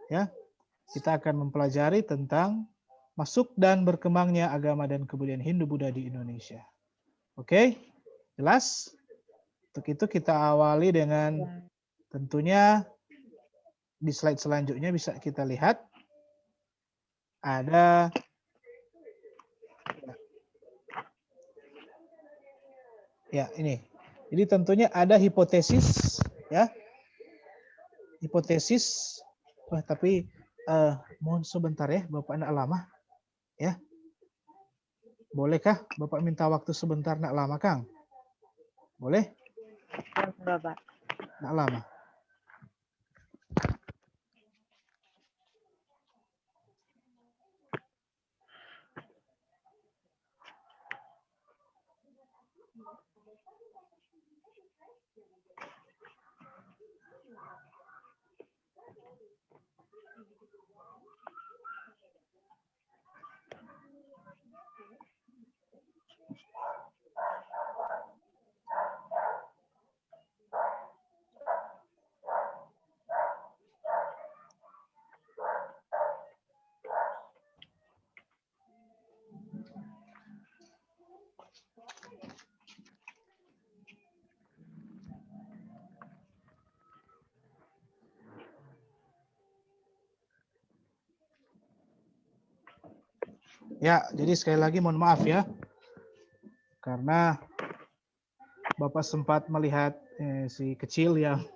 ya. Kita akan mempelajari tentang masuk dan berkembangnya agama dan kebudayaan Hindu-Buddha di Indonesia. Oke, jelas? Untuk itu kita awali dengan tentunya di slide selanjutnya bisa kita lihat ada ya ini. Jadi tentunya ada hipotesis ya. Hipotesis. Wah, tapi mohon sebentar ya, Bapak nak lama ya. Bolehkah Bapak minta waktu sebentar nak lama, Kang? Boleh? Bapak. Nak lama. Ya, jadi sekali lagi mohon maaf ya. Karena Bapak sempat melihat si kecil yang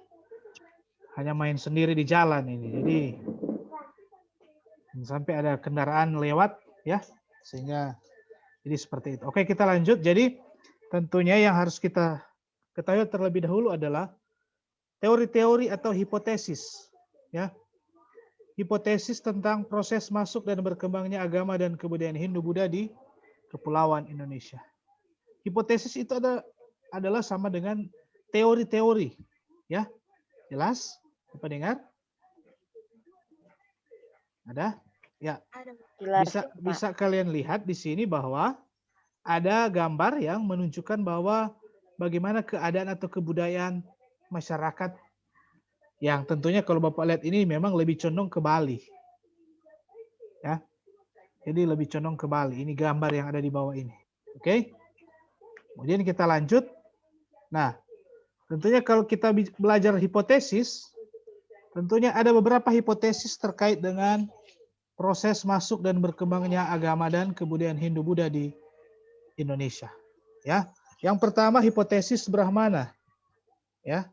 hanya main sendiri di jalan ini. Jadi sampai ada kendaraan lewat ya, sehingga jadi seperti itu. Oke, kita lanjut. Jadi tentunya yang harus kita ketahui terlebih dahulu adalah teori-teori atau hipotesis ya. Hipotesis tentang proses masuk dan berkembangnya agama dan kebudayaan Hindu-Buddha di Kepulauan Indonesia. Hipotesis itu adalah sama dengan teori-teori, ya. Jelas? Apa dengar? Ada? Ya. Bisa kalian lihat di sini bahwa ada gambar yang menunjukkan bahwa bagaimana keadaan atau kebudayaan masyarakat yang tentunya kalau Bapak lihat ini memang lebih condong ke Bali. Ya. Jadi lebih condong ke Bali. Ini gambar yang ada di bawah ini. Oke. Kemudian kita lanjut. Nah, tentunya kalau kita belajar hipotesis, tentunya ada beberapa hipotesis terkait dengan proses masuk dan berkembangnya agama dan kebudayaan Hindu-Buddha di Indonesia. Ya. Yang pertama hipotesis Brahmana. Ya.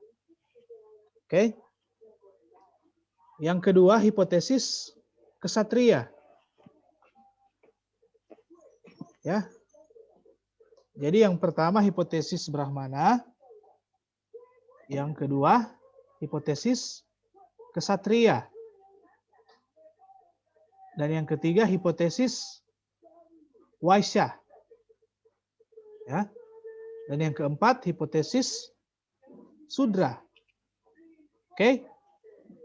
Oke. Yang kedua hipotesis kesatria. Ya. Jadi yang pertama hipotesis Brahmana, yang kedua hipotesis kesatria, dan yang ketiga hipotesis Waisya. Ya. Dan yang keempat hipotesis Sudra. Oke.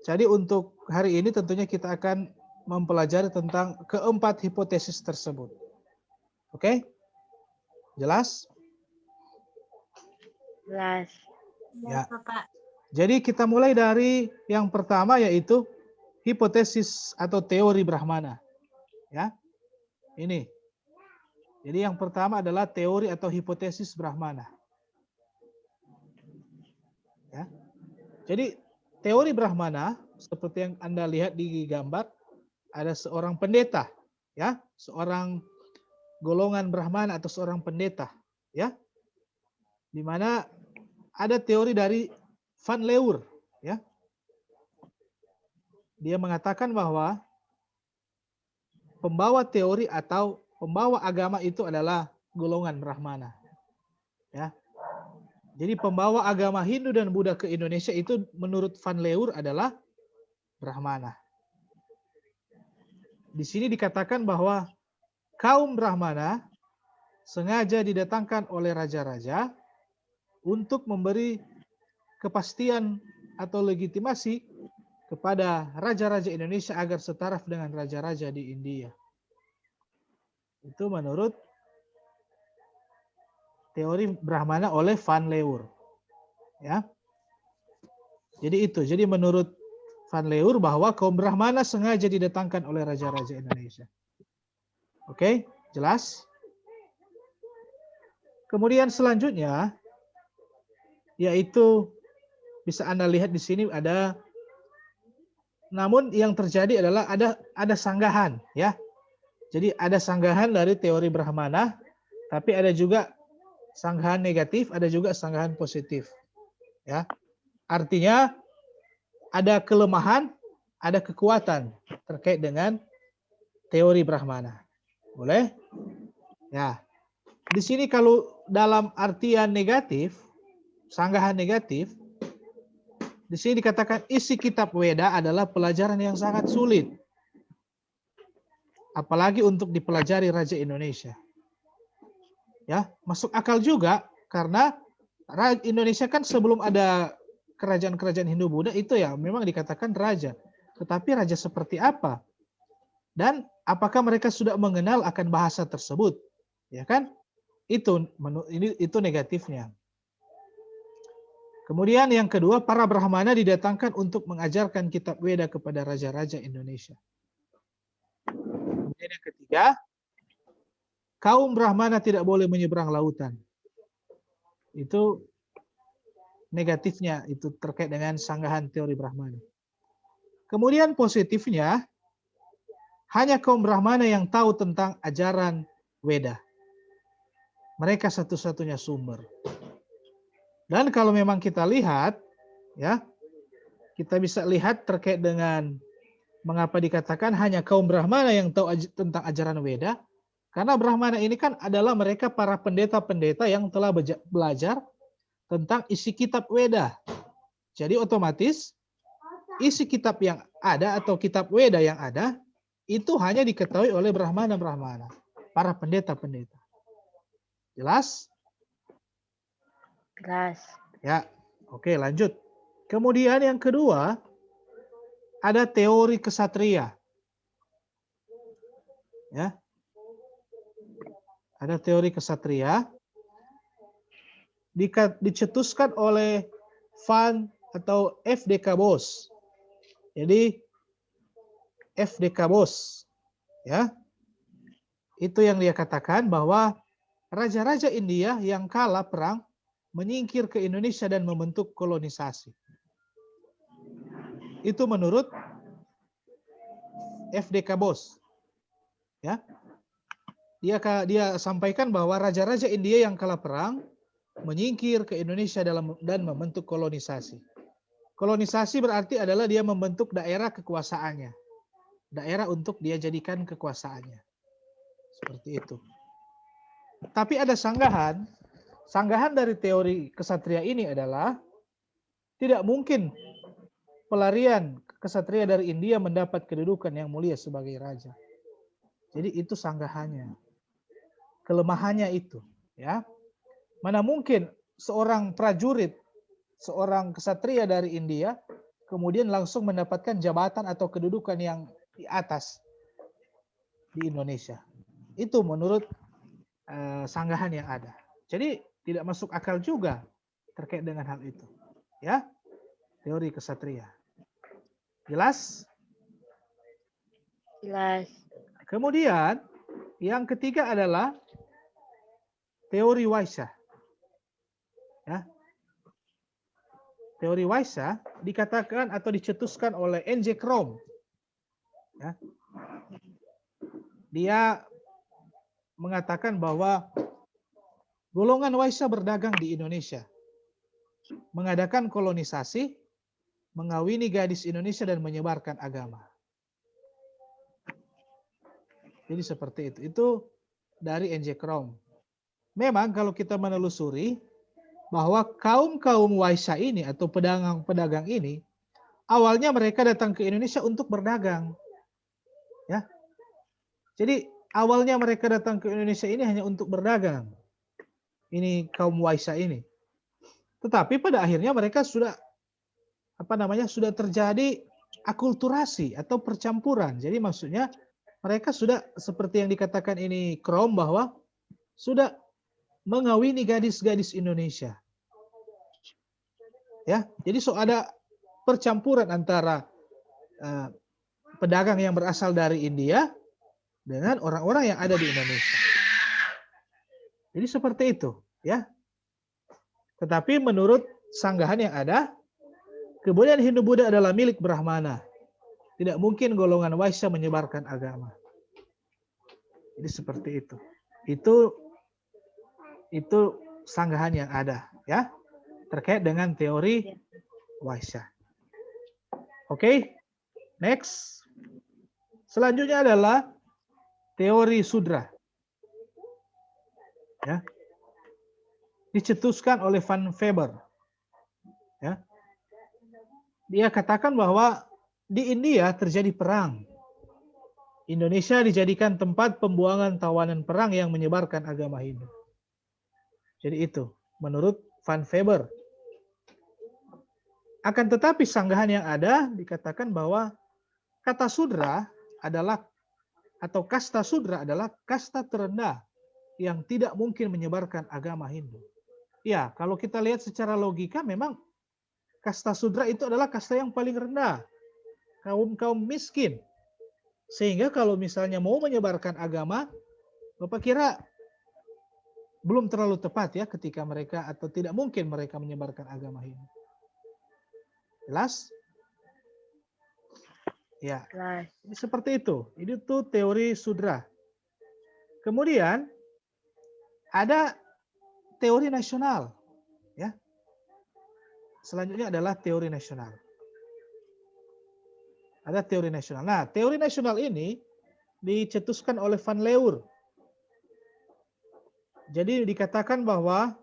Jadi untuk hari ini tentunya kita akan mempelajari tentang keempat hipotesis tersebut. Oke? Jelas? Jelas. Ya. Jadi kita mulai dari yang pertama yaitu hipotesis atau teori Brahmana. Ya. Ini. Jadi yang pertama adalah teori atau hipotesis Brahmana. Ya. Jadi teori Brahmana seperti yang Anda lihat di gambar, ada seorang pendeta, ya, seorang golongan Brahmana atau seorang pendeta, ya, di mana ada teori dari Van Leur, ya, dia mengatakan bahwa pembawa teori atau pembawa agama itu adalah golongan Brahmana, ya. Jadi pembawa agama Hindu dan Buddha ke Indonesia itu menurut Van Leur adalah Brahmana. Di sini dikatakan bahwa kaum Brahmana sengaja didatangkan oleh raja-raja untuk memberi kepastian atau legitimasi kepada raja-raja Indonesia agar setaraf dengan raja-raja di India. Itu menurut teori Brahmana oleh Van Leur. Ya. Jadi itu. Jadi menurut Van Leur bahwa kaum Brahmana sengaja didatangkan oleh raja-raja Indonesia. Oke, jelas? Kemudian selanjutnya, yaitu bisa Anda lihat di sini ada, namun yang terjadi adalah ada sanggahan, ya. Jadi ada sanggahan dari teori Brahmana, tapi ada juga sanggahan negatif, ada juga sanggahan positif, ya. Artinya ada kelemahan, ada kekuatan terkait dengan teori Brahmana. Boleh? Ya. Di sini kalau dalam artian negatif, sanggahan negatif, di sini dikatakan isi kitab Weda adalah pelajaran yang sangat sulit. Apalagi untuk dipelajari Raja Indonesia. Ya, masuk akal juga karena Indonesia kan sebelum ada kerajaan-kerajaan Hindu Buddha itu ya memang dikatakan raja. Tetapi raja seperti apa? Dan apakah mereka sudah mengenal akan bahasa tersebut? Ya kan? Itu negatifnya. Kemudian yang kedua, para Brahmana didatangkan untuk mengajarkan kitab Weda kepada raja-raja Indonesia. Kemudian yang ketiga, kaum Brahmana tidak boleh menyeberang lautan. Itu negatifnya, itu terkait dengan sanggahan teori Brahmana. Kemudian positifnya, hanya kaum Brahmana yang tahu tentang ajaran Weda. Mereka satu-satunya sumber. Dan kalau memang kita lihat, ya, kita bisa lihat terkait dengan mengapa dikatakan hanya kaum Brahmana yang tahu tentang ajaran Weda, karena Brahmana ini kan adalah mereka para pendeta-pendeta yang telah belajar tentang isi kitab Weda. Jadi otomatis isi kitab yang ada atau kitab Weda yang ada itu hanya diketahui oleh Brahmana-Brahmana, para pendeta-pendeta. Jelas? Jelas. Ya, oke lanjut. Kemudian yang kedua, ada teori kesatria. Ya. Ada teori kesatria. Dicetuskan oleh Van atau F.D.K. Bos. Jadi F.D.K. Bos, ya. Itu yang dia katakan bahwa raja-raja India yang kalah perang menyingkir ke Indonesia dan membentuk kolonisasi. Itu menurut F.D.K. Bos. Ya. Dia sampaikan bahwa raja-raja India yang kalah perang menyingkir ke Indonesia dan membentuk kolonisasi. Kolonisasi berarti adalah dia membentuk daerah kekuasaannya. Daerah untuk dia jadikan kekuasaannya. Seperti itu. Tapi ada sanggahan. Sanggahan dari teori kesatria ini adalah tidak mungkin pelarian kesatria dari India mendapat kedudukan yang mulia sebagai raja. Jadi itu sanggahannya. Kelemahannya itu, ya. Mana mungkin seorang prajurit, seorang kesatria dari India kemudian langsung mendapatkan jabatan atau kedudukan yang di atas di Indonesia. Itu menurut sanggahan yang ada. Jadi tidak masuk akal juga terkait dengan hal itu. Ya, teori kesatria. Jelas? Jelas. Kemudian yang ketiga adalah teori Waisya. Ya. Teori Waisya dikatakan atau dicetuskan oleh N.J. Krom. Ya. Dia mengatakan bahwa golongan Waisya berdagang di Indonesia, mengadakan kolonisasi, mengawini gadis Indonesia dan menyebarkan agama. Jadi seperti itu. Itu dari N.J. Krom. Memang kalau kita menelusuri bahwa kaum-kaum Waisya ini atau pedagang-pedagang ini awalnya mereka datang ke Indonesia untuk berdagang. Ya. Jadi awalnya mereka datang ke Indonesia ini hanya untuk berdagang. Ini kaum Waisya ini. Tetapi pada akhirnya mereka sudah sudah terjadi akulturasi atau percampuran. Jadi maksudnya mereka sudah seperti yang dikatakan ini Krom bahwa sudah mengawini gadis-gadis Indonesia. Ya, jadi ada percampuran antara pedagang yang berasal dari India dengan orang-orang yang ada di Indonesia. Jadi seperti itu, ya. Tetapi menurut sanggahan yang ada, kebudayaan Hindu-Buddha adalah milik Brahmana. Tidak mungkin golongan Waisya menyebarkan agama. Jadi seperti itu. Itu sanggahan yang ada, ya, terkait dengan teori Waisya. Oke, next. Selanjutnya adalah teori Sudra. Ya. Dicetuskan oleh Van Weber. Ya. Dia katakan bahwa di India terjadi perang. Indonesia dijadikan tempat pembuangan tawanan perang yang menyebarkan agama Hindu. Jadi itu, menurut Van Weber. Akan tetapi sanggahan yang ada dikatakan bahwa kata Sudra adalah, atau kasta Sudra adalah kasta terendah yang tidak mungkin menyebarkan agama Hindu. Ya, kalau kita lihat secara logika memang kasta Sudra itu adalah kasta yang paling rendah. Kaum miskin. Sehingga kalau misalnya mau menyebarkan agama, Bapak kira belum terlalu tepat ya ketika mereka, atau tidak mungkin mereka menyebarkan agama Hindu. Jelas? Ya. Ini seperti itu. Ini tuh teori Sudra. Kemudian ada teori nasional, ya. Selanjutnya adalah teori nasional. Ada teori nasional. Nah, teori nasional ini dicetuskan oleh Van Leur. Jadi dikatakan bahwa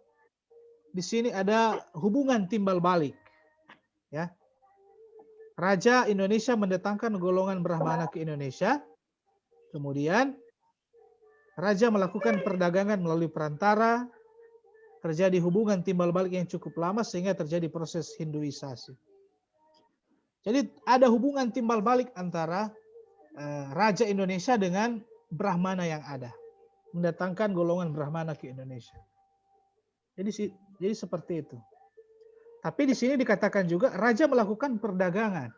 di sini ada hubungan timbal balik. Ya. Raja Indonesia mendatangkan golongan Brahmana ke Indonesia. Kemudian raja melakukan perdagangan melalui perantara. Terjadi hubungan timbal balik yang cukup lama sehingga terjadi proses Hinduisasi. Jadi ada hubungan timbal balik antara Raja Indonesia dengan Brahmana yang ada. Mendatangkan golongan Brahmana ke Indonesia. Jadi seperti itu. Tapi di sini dikatakan juga Raja melakukan perdagangan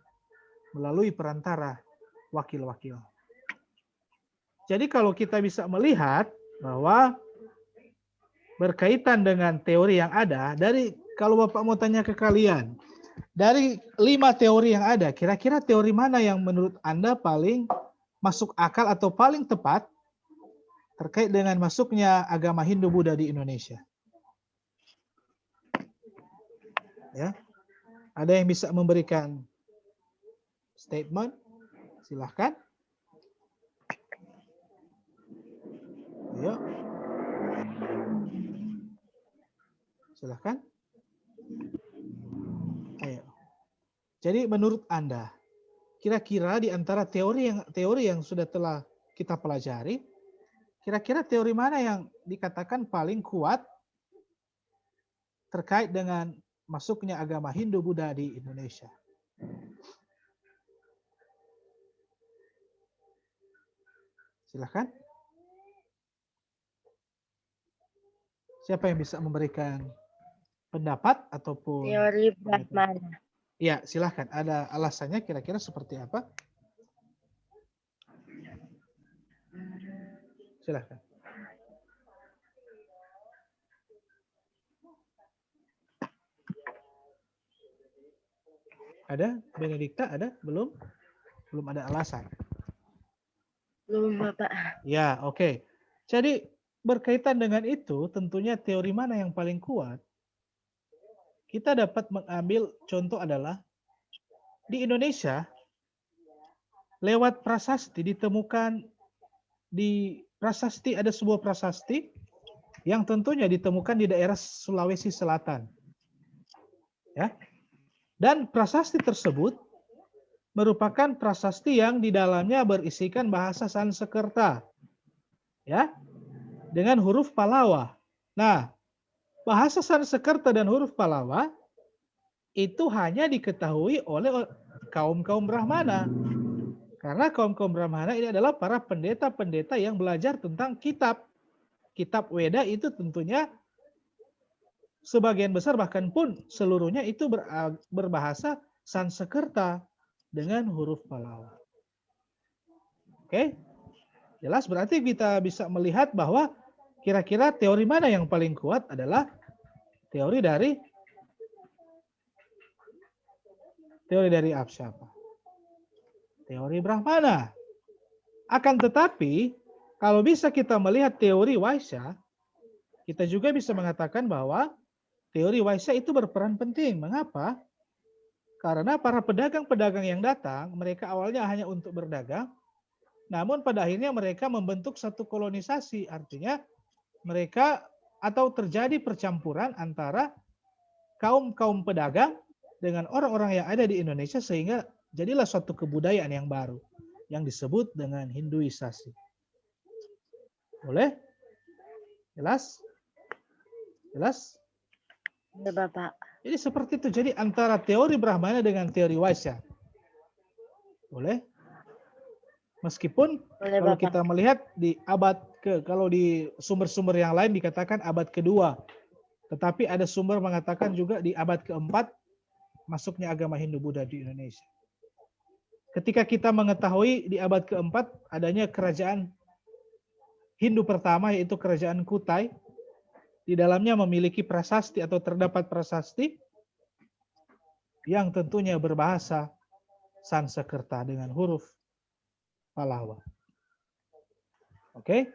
melalui perantara wakil-wakil. Jadi kalau kita bisa melihat bahwa berkaitan dengan teori yang ada, dari kalau Bapak mau tanya ke kalian, dari 5 teori yang ada, kira-kira teori mana yang menurut Anda paling masuk akal atau paling tepat terkait dengan masuknya agama Hindu-Buddha di Indonesia? Ya. Ada yang bisa memberikan statement? Silahkan. Ayo. Silahkan. Ayo. Jadi menurut Anda, kira-kira di antara teori yang sudah telah kita pelajari, kira-kira teori mana yang dikatakan paling kuat terkait dengan masuknya agama Hindu-Buddha di Indonesia? Silahkan. Siapa yang bisa memberikan pendapat ataupun teori Brahmana? Ya, silahkan. Ada alasannya kira-kira seperti apa? Silahkan. Ada? Benedikta ada? Belum? Belum ada alasan? Belum, Bapak. Ya, oke. Jadi berkaitan dengan itu, tentunya teori mana yang paling kuat? Kita dapat mengambil contoh adalah di Indonesia, lewat prasasti ditemukan, di prasasti ada sebuah prasasti yang tentunya ditemukan di daerah Sulawesi Selatan. Ya. Dan prasasti tersebut merupakan prasasti yang di dalamnya berisikan bahasa Sanskerta. Ya. Dengan huruf Palawa. Nah, bahasa Sanskerta dan huruf Palawa itu hanya diketahui oleh kaum-kaum Brahmana. Karena kaum-kaum Brahmana ini adalah para pendeta-pendeta yang belajar tentang kitab. Kitab Weda itu tentunya sebagian besar bahkan pun seluruhnya itu berbahasa Sanskerta. dengan huruf Pahlawa. Oke? Jelas, berarti kita bisa melihat bahwa kira-kira teori mana yang paling kuat adalah teori dari siapa? Teori Brahmana. Akan tetapi, kalau bisa kita melihat teori Waisya, kita juga bisa mengatakan bahwa teori Waisya itu berperan penting. Mengapa? Karena para pedagang-pedagang yang datang, mereka awalnya hanya untuk berdagang, namun pada akhirnya mereka membentuk satu kolonisasi. Artinya mereka atau terjadi percampuran antara kaum-kaum pedagang dengan orang-orang yang ada di Indonesia sehingga jadilah suatu kebudayaan yang baru yang disebut dengan Hinduisasi. Boleh? Jelas? Jelas? Ya, Bapak. Jadi seperti itu. Jadi antara teori Brahmana dengan teori Waisya. Boleh? Meskipun Boleh, kalau Bapak. kita melihat di kalau di sumber-sumber yang lain dikatakan abad kedua. Tetapi ada sumber mengatakan juga di abad keempat masuknya agama Hindu-Buddha di Indonesia. Ketika kita mengetahui di abad keempat adanya kerajaan Hindu pertama yaitu kerajaan Kutai, di dalamnya memiliki prasasti atau terdapat prasasti yang tentunya berbahasa Sanskerta dengan huruf Pallawa. Oke?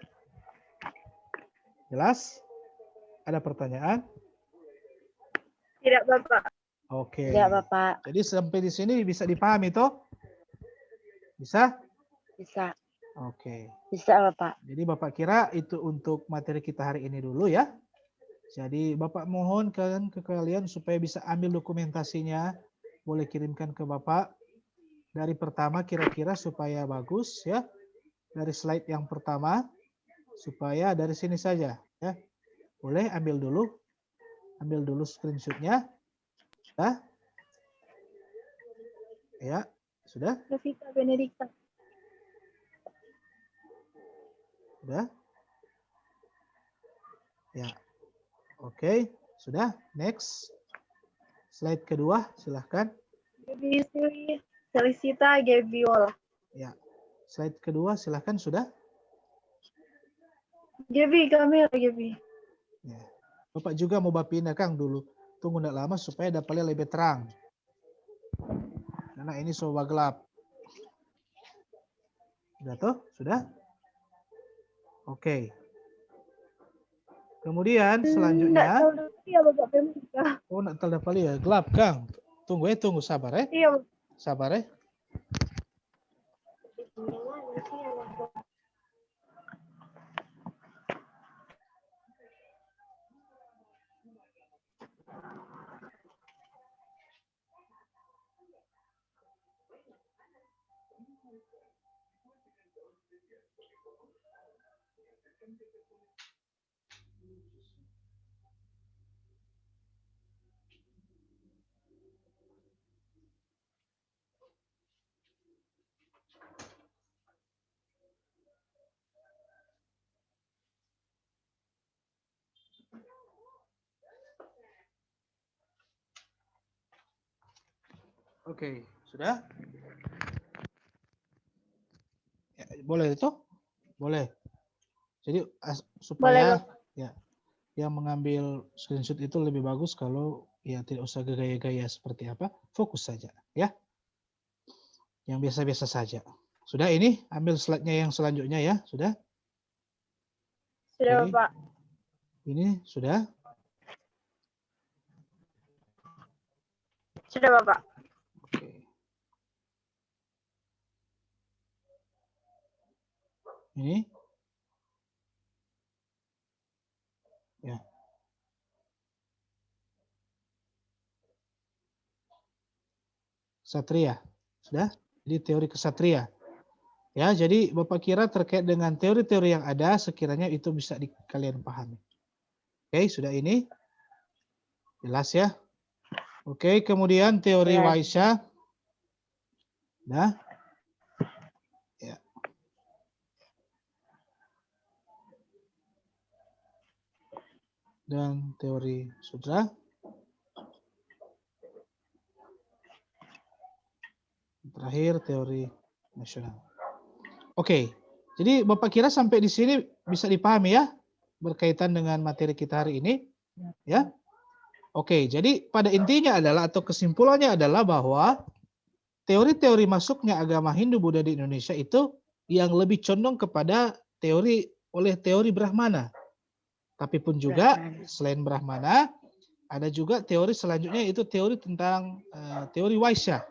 Jelas? Ada pertanyaan? Tidak, Bapak. Oke. Tidak, Bapak. Jadi sampai di sini bisa dipahami toh? Bisa? Bisa. Oke. Bisa, Bapak. Jadi Bapak kira itu untuk materi kita hari ini dulu ya. Jadi Bapak mohon ke kalian supaya bisa ambil dokumentasinya. Boleh kirimkan ke Bapak. Dari pertama kira-kira supaya bagus ya. Dari slide yang pertama. Supaya dari sini saja ya. Boleh ambil dulu. Ambil dulu screenshotnya. Ya. Ya. Sudah? Revita Benedikta. Sudah? Ya. Oke. Sudah? Next. Slide kedua, silahkan. Gaby Selisita Gebiola. Ya. Slide kedua, silahkan. Sudah? Gaby, kamera Gaby. Ya. Bapak juga mau pindah Kang dulu. Tunggu tidak lama supaya dapatnya lebih terang. Karena ini soba gelap. Sudah toh? Sudah? Oke. Kemudian selanjutnya. Iya, Bapak Pemika. Oh, nak terdapat ya. Gelap Kang. Tunggu tunggu sabar ya. Iya, Bapak. Sabar ya. Oke, sudah? Ya, boleh itu? Boleh. Jadi supaya Boleh, ya yang mengambil screenshot itu lebih bagus kalau ya tidak usah gaya-gaya seperti apa, fokus saja ya. Yang biasa-biasa saja. Sudah ini ambil slide-nya yang selanjutnya ya, sudah? Sudah, Oke. Bapak. Ini sudah? Sudah, Bapak. Oke. Ini. Ya. Satria. Sudah? Jadi teori kesatria. Ya, jadi Bapak kira terkait dengan teori-teori yang ada sekiranya itu bisa kalian pahami. Oke, sudah ini. Jelas ya? Oke, kemudian teori Jelas. Waisya. Nah. Ya. Dan teori Sudra. Terakhir teori nasional. Oke, jadi Bapak kira sampai di sini bisa dipahami ya berkaitan dengan materi kita hari ini, ya? Oke, jadi pada intinya adalah atau kesimpulannya adalah bahwa teori-teori masuknya agama Hindu Buddha di Indonesia itu yang lebih condong kepada teori Brahmana. Tapi pun juga selain Brahmana ada juga teori selanjutnya itu teori tentang teori Waisya,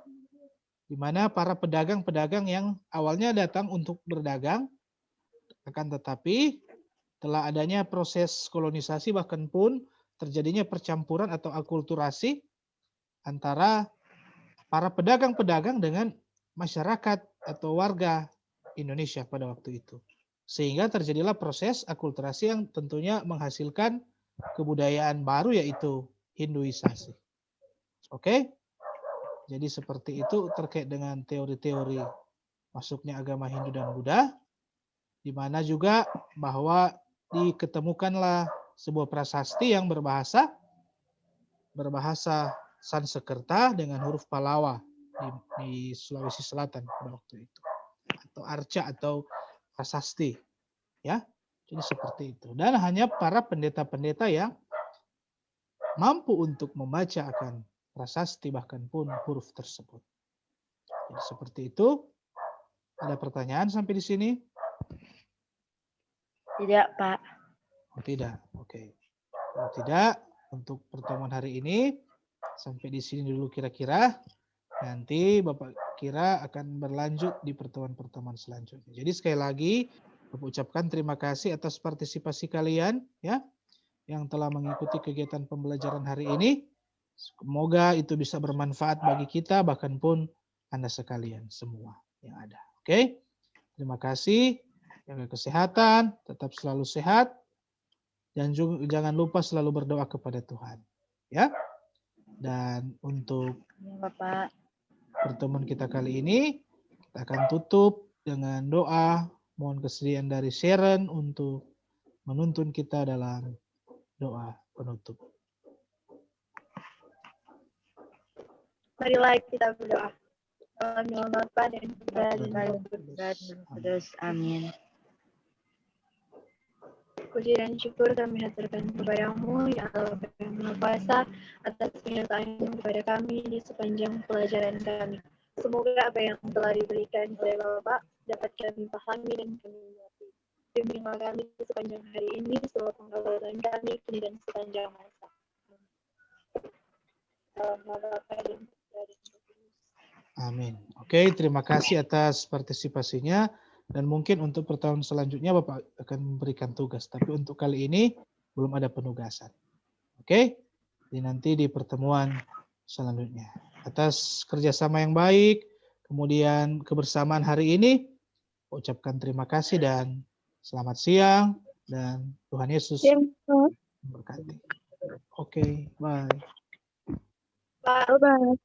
di mana para pedagang-pedagang yang awalnya datang untuk berdagang, akan tetapi telah adanya proses kolonisasi bahkan pun terjadinya percampuran atau akulturasi antara para pedagang-pedagang dengan masyarakat atau warga Indonesia pada waktu itu. Sehingga terjadilah proses akulturasi yang tentunya menghasilkan kebudayaan baru yaitu Hinduisasi. Oke? Jadi seperti itu terkait dengan teori-teori masuknya agama Hindu dan Buddha, di mana juga bahwa diketemukanlah sebuah prasasti yang berbahasa Sanskerta dengan huruf Palawa di Sulawesi Selatan pada waktu itu, atau arca atau prasasti, ya. Jadi seperti itu. Dan hanya para pendeta-pendeta yang mampu untuk membaca akan prasasti bahkan pun huruf tersebut. Jadi seperti itu. Ada pertanyaan sampai di sini? Tidak, Pak. Oh, tidak. Oke. Kalau tidak, untuk pertemuan hari ini sampai di sini dulu kira-kira. Nanti Bapak kira akan berlanjut di pertemuan-pertemuan selanjutnya. Jadi sekali lagi Bapak ucapkan terima kasih atas partisipasi kalian ya yang telah mengikuti kegiatan pembelajaran hari ini. Semoga itu bisa bermanfaat bagi kita bahkan pun Anda sekalian semua yang ada. Oke. Terima kasih. Jaga kesehatan, tetap selalu sehat. Dan juga, jangan lupa selalu berdoa kepada Tuhan. Ya. Dan untuk Bapak, pertemuan kita kali ini, kita akan tutup dengan doa. Mohon kesediaan dari Sharon untuk menuntun kita dalam doa penutup. Marilah kita berdoa. Dalam nama Bapa dan Putra dan terus amin. Puji dan syukur kami haturkan kepadamu, ya Allah yang Maha Kuasa, atas penyertaan kepada kami di sepanjang pelajaran kami. Semoga apa yang telah diberikan oleh Bapak dapat kami pahami dan kami mengerti. Bimbinglah kami di sepanjang hari ini, seluruh pengalaman kami kini dan sepanjang masa. Dalam nama Bapa dan Putra dan Roh Kudus. Amin. Oke, terima kasih atas partisipasinya. Dan mungkin untuk pertemuan selanjutnya Bapak akan memberikan tugas. Tapi untuk kali ini belum ada penugasan. Oke, jadi nanti di pertemuan selanjutnya. Atas kerjasama yang baik, kemudian kebersamaan hari ini, ucapkan terima kasih dan selamat siang. Dan Tuhan Yesus memberkati. Oke, bye. Bye.